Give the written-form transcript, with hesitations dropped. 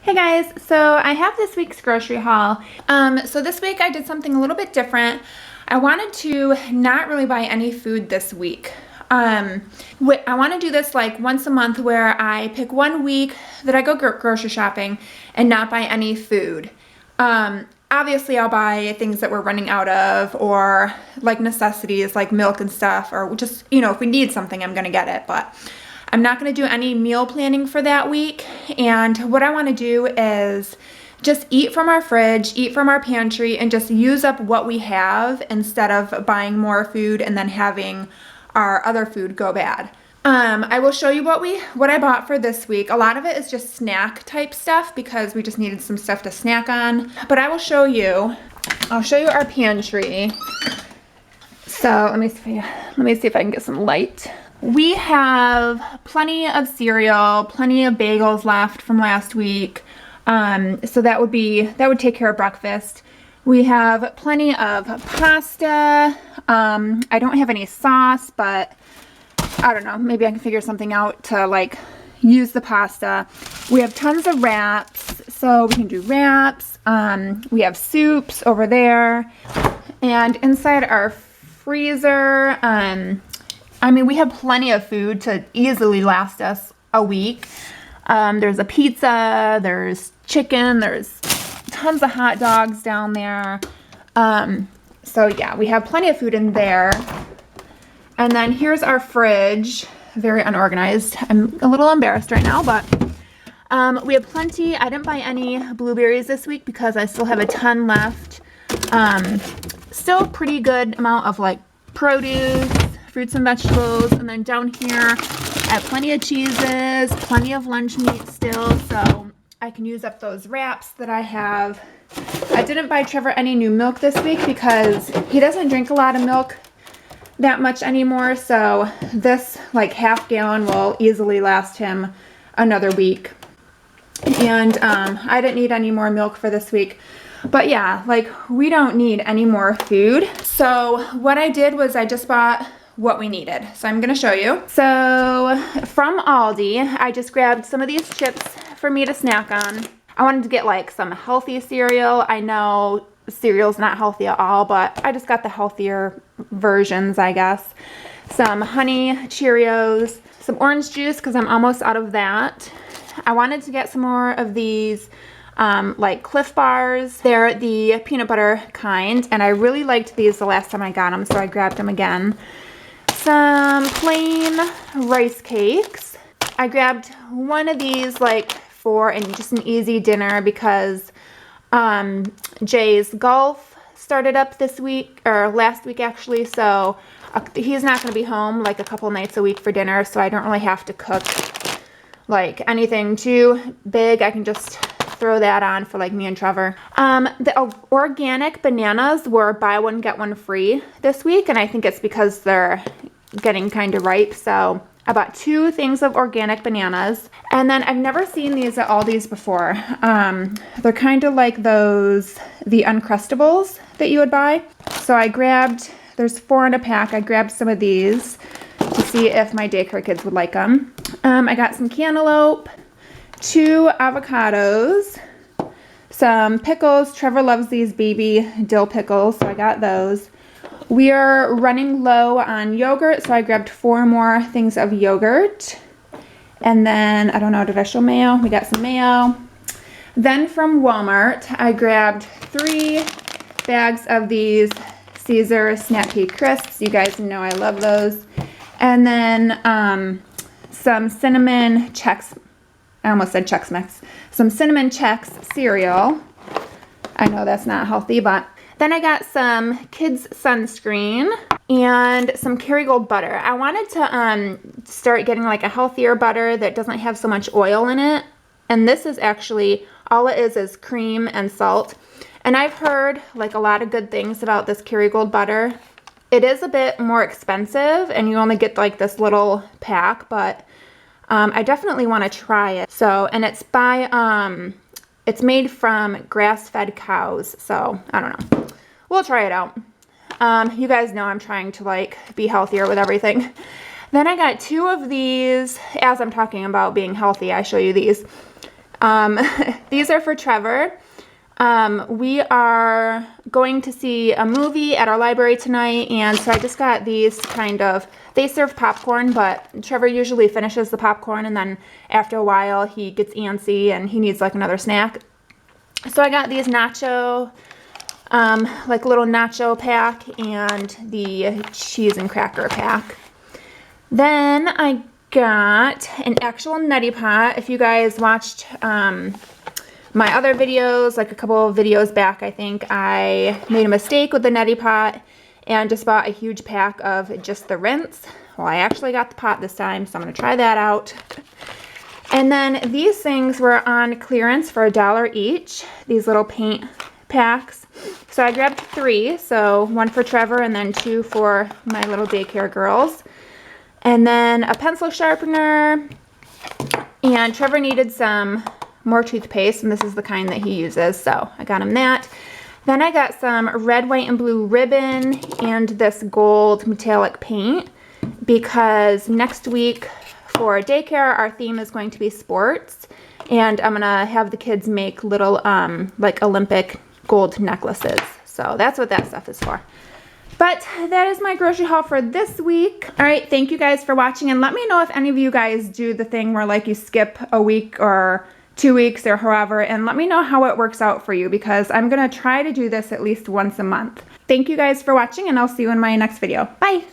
Hey guys, so I have this week's grocery haul. So this week I did something a little bit different. I wanted to not really buy any food this week. I want to do this like once a month where I pick one week that I go grocery shopping and not buy any food. Obviously I'll buy things that we're running out of or like necessities like milk and stuff, or just, if we need something, I'm gonna get it, but I'm not going to do any meal planning for that week. And what I want to do is just eat from our fridge, eat from our pantry, and just use up what we have instead of buying more food and then having our other food go bad. I will show you what I bought for this week. A lot of it is just snack type stuff because we just needed some stuff to snack on. But I'll show you our pantry. So let me see if I can get some light. We have plenty of cereal, plenty of bagels left from last week. So that would take care of breakfast. We have plenty of pasta. I don't have any sauce, but I don't know, maybe I can figure something out to like use the pasta. We have tons of wraps, so we can do wraps. We have soups over there. And inside our freezer, we have plenty of food to easily last us a week. There's a pizza, there's chicken, there's tons of hot dogs down there. So yeah, we have plenty of food in there. And then here's our fridge, very unorganized. I'm a little embarrassed right now, but we have plenty. I didn't buy any blueberries this week because I still have a ton left. Still pretty good amount of like produce, fruits and vegetables, and then down here I have plenty of cheeses, plenty of lunch meat still, so I can use up those wraps that I have. I didn't buy Trevor any new milk this week because he doesn't drink a lot of milk that much anymore, so this like half gallon will easily last him another week. And I didn't need any more milk for this week. But yeah, like we don't need any more food. So what I did was I just bought what we needed. So I'm gonna show you. So from Aldi, I just grabbed some of these chips for me to snack on. I wanted to get like some healthy cereal. I know cereal's not healthy at all, but I just got the healthier versions, I guess. Some honey Cheerios, some orange juice because I'm almost out of that. I wanted to get some more of these like Cliff Bars. They're the peanut butter kind, and I really liked these the last time I got them, so I grabbed them again. Some plain rice cakes. I grabbed one of these like for just an easy dinner because Jay's golf started up this week, or last week actually, so he's not going to be home like a couple nights a week for dinner, so I don't really have to cook like anything too big. I can just throw that on for like me and Trevor. The organic bananas were buy one get one free this week, and I think it's because they're getting kind of ripe, so I bought 2 things of organic bananas. And then I've never seen these at Aldi's before. They're kind of like the Uncrustables that you would buy. So I grabbed, there's 4 in a pack. I grabbed some of these to see if my daycare kids would like them. I got some cantaloupe, 2 avocados, some pickles. Trevor loves these baby dill pickles, so I got those. We are running low on yogurt, so I grabbed 4 more things of yogurt. And then, I don't know, did I show mayo? We got some mayo. Then from Walmart, I grabbed 3 bags of these Caesar Snap Pea Crisps. You guys know I love those. And then some cinnamon Chex, I almost said Chex Mix. Some cinnamon Chex cereal. I know that's not healthy, but then I got some kids sunscreen and some Kerrygold butter. I wanted to start getting like a healthier butter that doesn't have so much oil in it. And this is actually, all it is cream and salt. And I've heard like a lot of good things about this Kerrygold butter. It is a bit more expensive and you only get like this little pack, but I definitely want to try it. So, and it's it's made from grass-fed cows, so I don't know. We'll try it out. You guys know I'm trying to like be healthier with everything. Then I got 2 of these. As I'm talking about being healthy, I show you these. These are for Trevor. We are going to see a movie at our library tonight, and so I just got these they serve popcorn, but Trevor usually finishes the popcorn, and then after a while he gets antsy and he needs like another snack. So I got these nacho, like little nacho pack and the cheese and cracker pack. Then I got an actual neti pot. If you guys watched my other videos, like a couple of videos back, I think I made a mistake with the neti pot and just bought a huge pack of just the rinse. Well, I actually got the pot this time, so I'm going to try that out. And then these things were on clearance for $1 each, these little paint packs. So I grabbed 3, so 1 for Trevor and then 2 for my little daycare girls. And then a pencil sharpener, and Trevor needed some more toothpaste, and this is the kind that he uses, so I got him that. Then I got some red, white, and blue ribbon and this gold metallic paint because next week for daycare our theme is going to be sports, and I'm gonna have the kids make little like Olympic gold necklaces. So that's what that stuff is for. But that is my grocery haul for this week. All right, thank you guys for watching, and let me know if any of you guys do the thing where like you skip a week or 2 weeks or however, and let me know how it works out for you because I'm gonna try to do this at least once a month. Thank you guys for watching, and I'll see you in my next video. Bye.